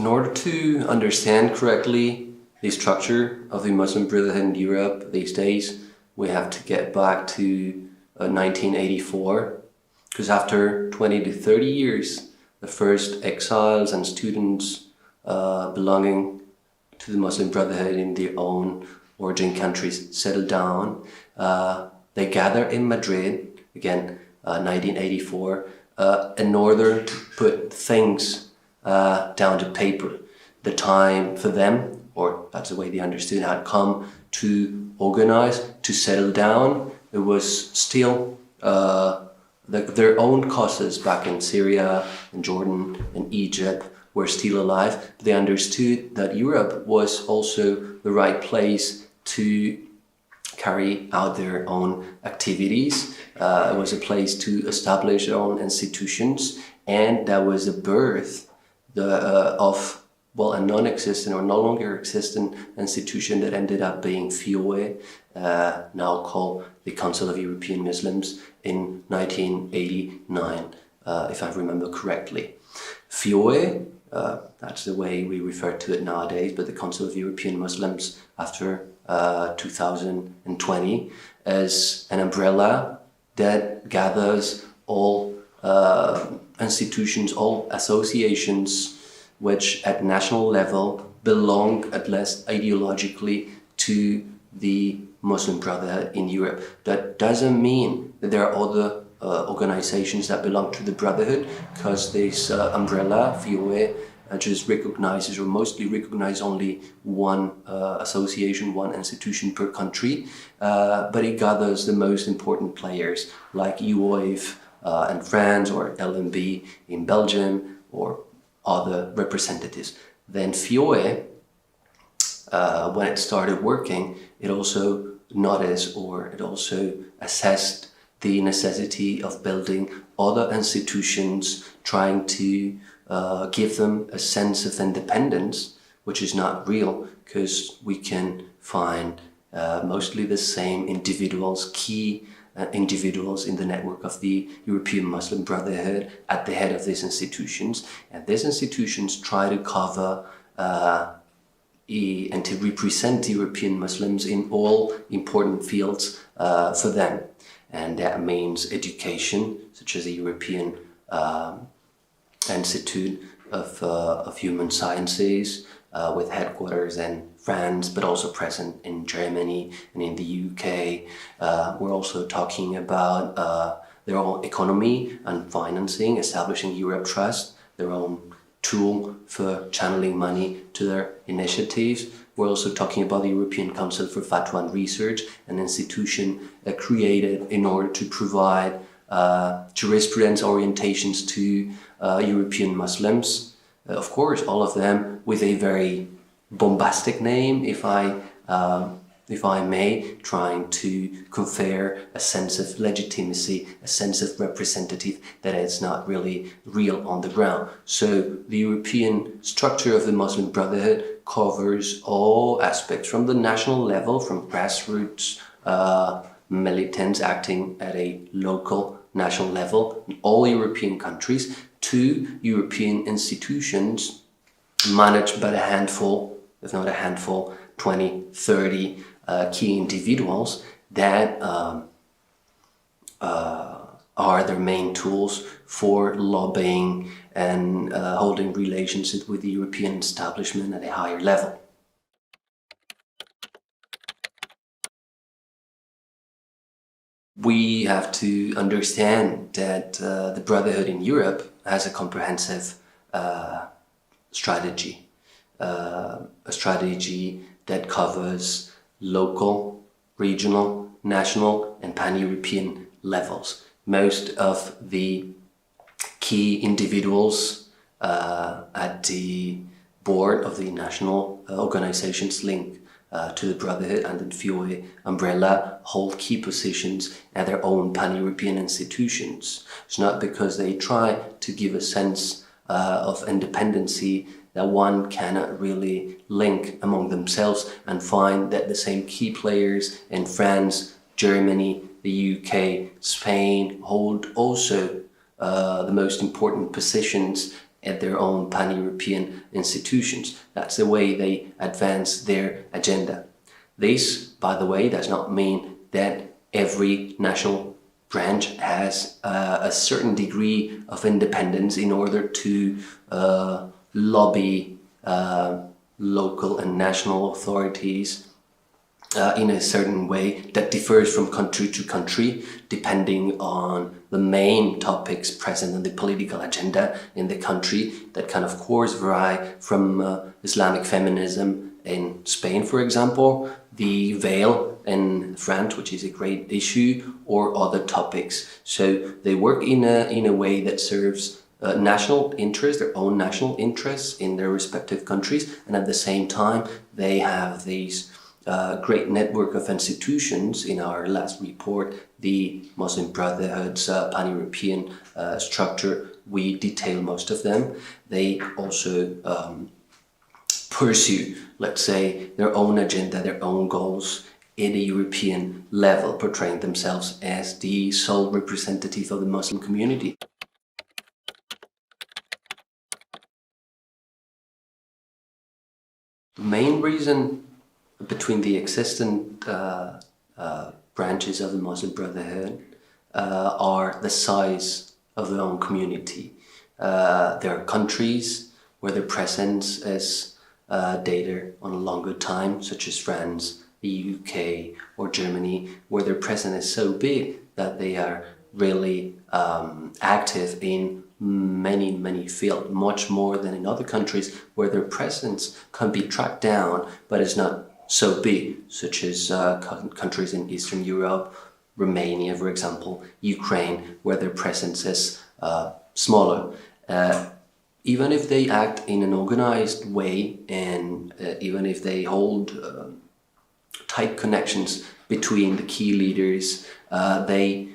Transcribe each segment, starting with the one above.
In order to understand correctly the structure of the Muslim Brotherhood in Europe these days, we have to get back to 1984, because after 20 to 30 years, the first exiles and students belonging to the Muslim Brotherhood in their own origin countries settled down. They gather in Madrid, again, 1984, in order to put things down to paper. The time for them, or that's the way they understood, had come to organize, to settle down. It was still their own causes back in Syria, in Jordan, in Egypt were still alive. They understood that Europe was also the right place to carry out their own activities. It was a place to establish their own institutions, and that was the birth of a non-existent or no longer existent institution that ended up being Viole, now called the Council of European Muslims, in 1989, if I remember correctly. Viole, that's the way we refer to it nowadays, but the Council of European Muslims after 2020 is an umbrella that gathers all institutions, all associations which at national level belong, at least ideologically, to the Muslim Brotherhood in Europe. That doesn't mean that there are other organizations that belong to the Brotherhood, because this umbrella, Viole, just recognizes, or mostly recognizes, only one association, one institution per country, but it gathers the most important players like UOIF in France, or LMB in Belgium, or other representatives. Then Viole, when it started working, it also noticed, or it also assessed the necessity of building other institutions, trying to give them a sense of independence, which is not real, because we can find mostly the same individuals, key individuals in the network of the European Muslim Brotherhood at the head of these institutions. And these institutions try to cover and to represent European Muslims in all important fields for them. And that means education, such as the European Institute of Human Sciences, with headquarters in France, but also present in Germany and in the UK. We're also talking about their own economy and financing, establishing Europe Trust, their own tool for channeling money to their initiatives. We're also talking about the European Council for Fatwa and Research, an institution created in order to provide jurisprudence orientations to European Muslims. Of course, all of them with a very bombastic name, if I may, trying to confer a sense of legitimacy, a sense of representative that is not really real on the ground. So the European structure of the Muslim Brotherhood covers all aspects, from the national level, from grassroots militants acting at a local, national level in all European countries, to European institutions managed by a handful, if not a handful, 20, 30 key individuals that are their main tools for lobbying and holding relations with the European establishment at a higher level. We have to understand that the Brotherhood in Europe has a comprehensive strategy, a strategy that covers local, regional, national, and pan-European levels. Most of the key individuals at the board of the national organizations linked to the Brotherhood and the Viole umbrella hold key positions at their own pan-European institutions. It's not because they try to give a sense of independency that one cannot really link among themselves and find that the same key players in France, Germany, the UK, Spain hold also the most important positions at their own pan-European institutions. That's the way they advance their agenda. This, by the way, does not mean that every national branch has a certain degree of independence in order to lobby local and national authorities in a certain way that differs from country to country, depending on the main topics present in the political agenda in the country, that can of course vary from Islamic feminism in Spain, for example, the Viole in France, which is a great issue, or other topics. So they work in a way that serves national interests, their own national interests in their respective countries, and at the same time they have these great network of institutions. In our last report, the Muslim Brotherhood's pan-European structure, we detail most of them. They also pursue, let's say, their own agenda, their own goals at a European level, portraying themselves as the sole representative of the Muslim community. The main reason between the existing branches of the Muslim Brotherhood are the size of their own community. There are countries where their presence is dated on a longer time, such as France, the UK or Germany, where their presence is so big that they are really active in many fields, much more than in other countries where their presence can be tracked down but is not so big, such as countries in Eastern Europe, Romania, for example, Ukraine, where their presence is smaller. Even if they act in an organized way, and even if they hold tight connections between the key leaders, they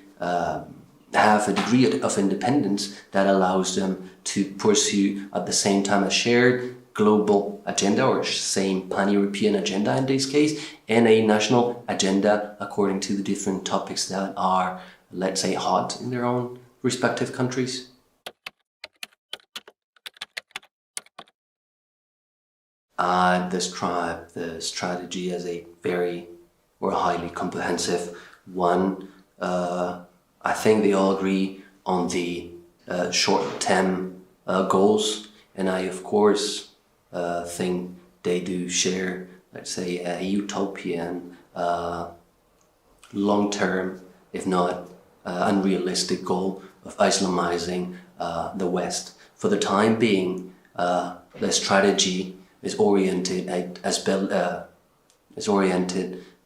have a degree of independence that allows them to pursue at the same time a shared global agenda, or same pan-European agenda in this case, and a national agenda according to the different topics that are, let's say, hot in their own respective countries. I describe the strategy as a very or highly comprehensive one. I think they all agree on the short-term goals, and I of course think they do share, let's say, a utopian, long-term, if not unrealistic goal of Islamizing the West. For the time being, the strategy is oriented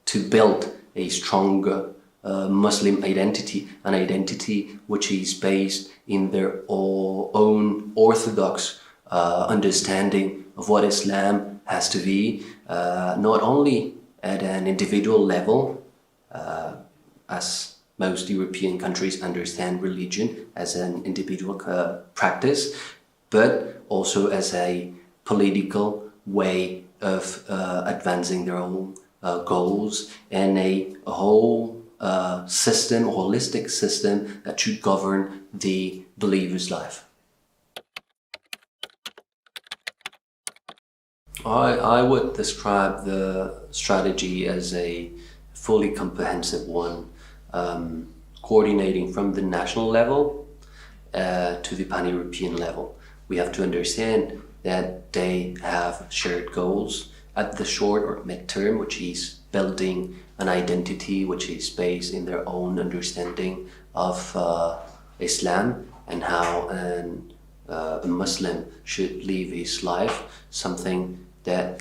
to build a stronger Muslim identity, an identity which is based in their own orthodox understanding of what Islam has to be, not only at an individual level, as most European countries understand religion as an individual practice, but also as a political way of advancing their own goals, and a whole system, a holistic system that should govern the believer's life. I would describe the strategy as a fully comprehensive one, coordinating from the national level to the pan-European level. We have to understand that they have shared goals at the short or mid-term, which is building an identity which is based in their own understanding of Islam and how a Muslim should live his life, something that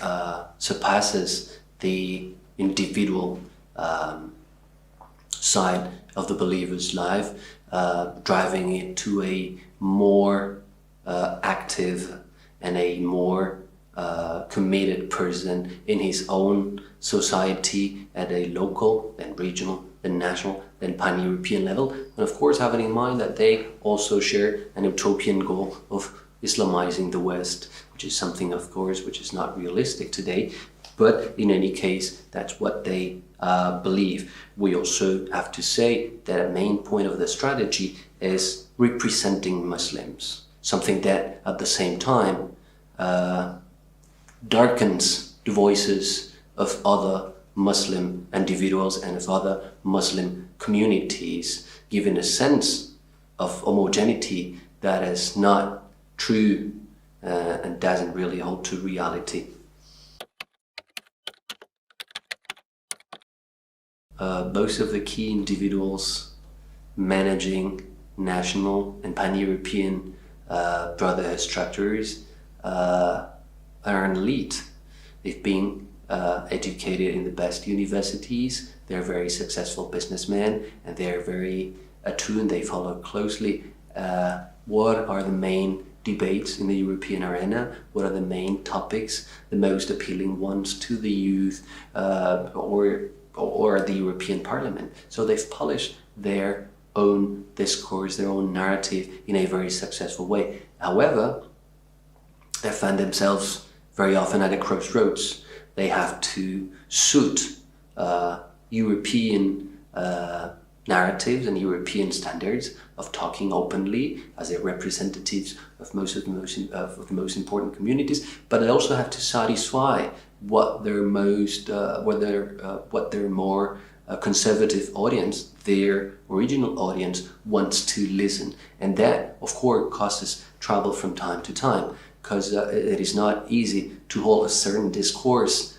surpasses the individual side of the believer's life, driving it to a more active and a more committed person in his own society at a local, then regional, then national, then pan-European level. And of course, having in mind that they also share an utopian goal of Islamizing the West, which is something, of course, which is not realistic today. But in any case, that's what they believe. We also have to say that a main point of the strategy is representing Muslims something that at the same time darkens the voices of other Muslim individuals and of other Muslim communities, giving a sense of homogeneity that is not true and doesn't really hold to reality. Most of the key individuals managing national and pan-European brotherhood structures are an elite. They've been educated in the best universities, they're very successful businessmen, and they're very attuned, they follow closely what are the main debates in the European arena, what are the main topics, the most appealing ones to the youth or the European Parliament. So they've polished their own discourse, their own narrative in a very successful way. However, they find themselves very often at a crossroads. They have to suit European narratives and European standards of talking openly as a representatives of most of the most important communities, but they also have to satisfy what their more conservative audience, their original audience, wants to listen, and that of course causes trouble from time to time, because it is not easy to hold a certain discourse,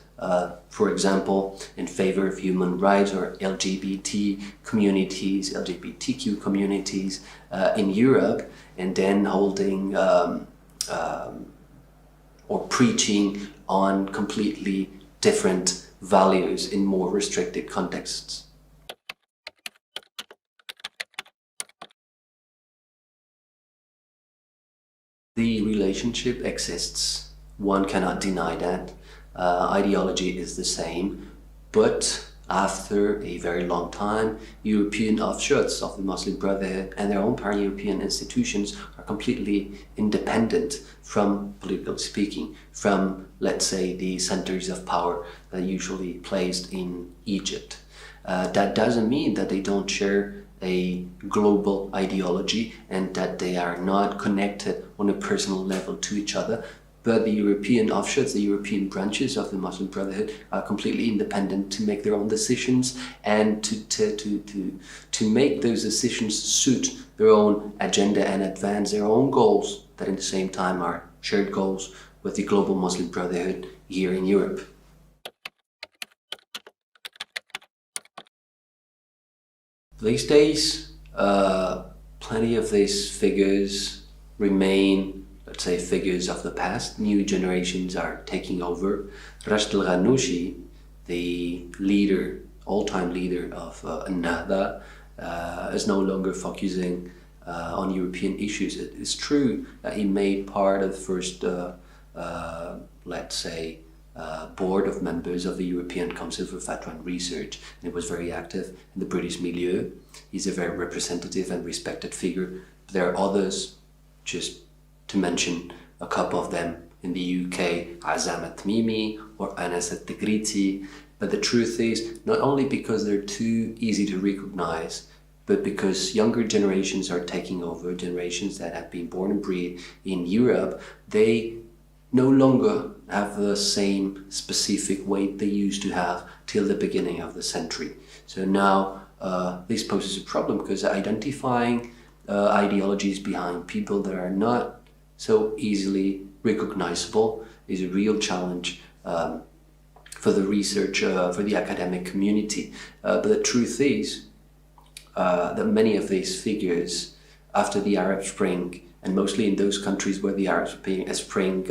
for example, in favor of human rights or LGBTQ communities in Europe, and then holding or preaching on completely different values in more restricted contexts. The relationship exists, one cannot deny that. Ideology is the same, but after a very long time, European offshoots of the Muslim Brotherhood and their own pan-European institutions are completely independent from, politically speaking, from, let's say, the centers of power that are usually placed in Egypt. That doesn't mean that they don't share a global ideology and that they are not connected on a personal level to each other, but the European offshoots, the European branches of the Muslim Brotherhood are completely independent to make their own decisions and to make those decisions suit their own agenda and advance their own goals that at the same time are shared goals with the global Muslim Brotherhood here in Europe. These days, plenty of these figures remain, let's say, figures of the past. New generations are taking over. Rashid al-Ghannouchi, the leader, all-time leader of Ennahda, is no longer focusing on European issues. It is true that he made part of the first, let's say, board of members of the European Council for Fatwa and Research, and he was very active in the British milieu. He's a very representative and respected figure. There are others, just to mention a couple of them in the UK, Azam at-Tamimi or Anas at-Tigriti. But the truth is, not only because they're too easy to recognize, but because younger generations are taking over, generations that have been born and bred in Europe, they no longer have the same specific weight they used to have till the beginning of the century. So now this poses a problem, because identifying ideologies behind people that are not so easily recognizable is a real challenge for the research, for the academic community. But the truth is that many of these figures, after the Arab Spring, and mostly in those countries where the Arab Spring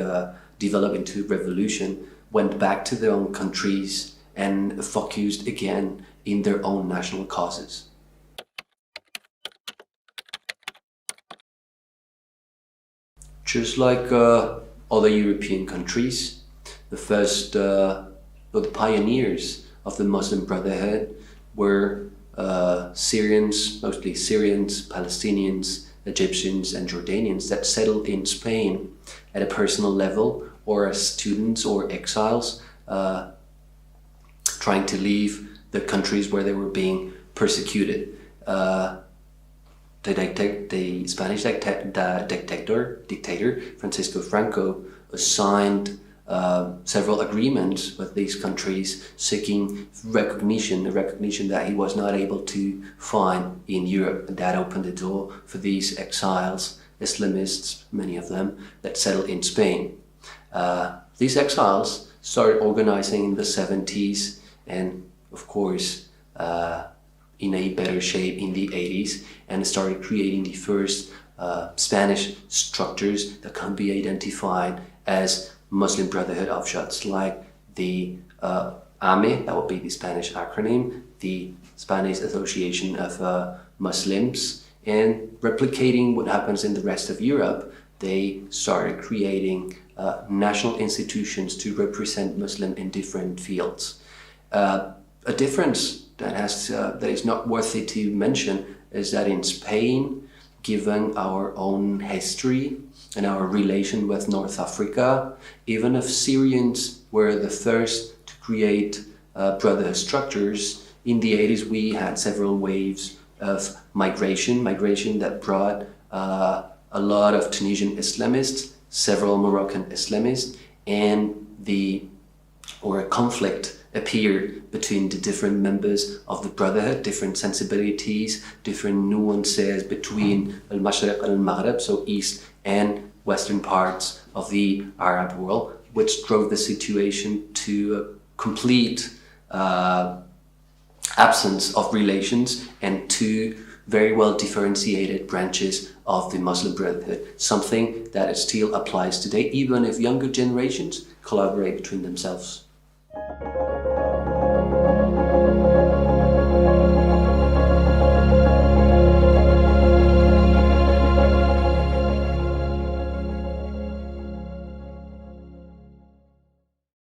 developed into revolution, went back to their own countries and focused again in their own national causes. Just like other European countries, the first, or the pioneers of the Muslim Brotherhood were Syrians, mostly Syrians, Palestinians, Egyptians and Jordanians that settled in Spain at a personal level, or as students or exiles trying to leave the countries where they were being persecuted. They the Spanish dictator Francisco Franco signed several agreements with these countries seeking recognition that he was not able to find in Europe, and that opened the door for these exiles, Islamists, many of them, that settled in Spain. These exiles started organizing in the 70s and, of course, in a better shape in the 80s, and started creating the first Spanish structures that can be identified as Muslim Brotherhood offshoots, like the AME, that would be the Spanish acronym, the Spanish Association of Muslims, and replicating what happens in the rest of Europe, they started creating national institutions to represent Muslim in different fields. A difference that is not worthy to mention is that in Spain, given our own history and our relation with North Africa, even if Syrians were the first to create brotherhood structures, in the 80s we had several waves of migration that brought a lot of Tunisian Islamists, several Moroccan Islamists, and a conflict appeared between the different members of the Brotherhood, different sensibilities, different nuances between Al-Mashriq and Al-Maghrib, so east and western parts of the Arab world, which drove the situation to a complete absence of relations and two very well differentiated branches of the Muslim Brotherhood, something that still applies today, even if younger generations collaborate between themselves.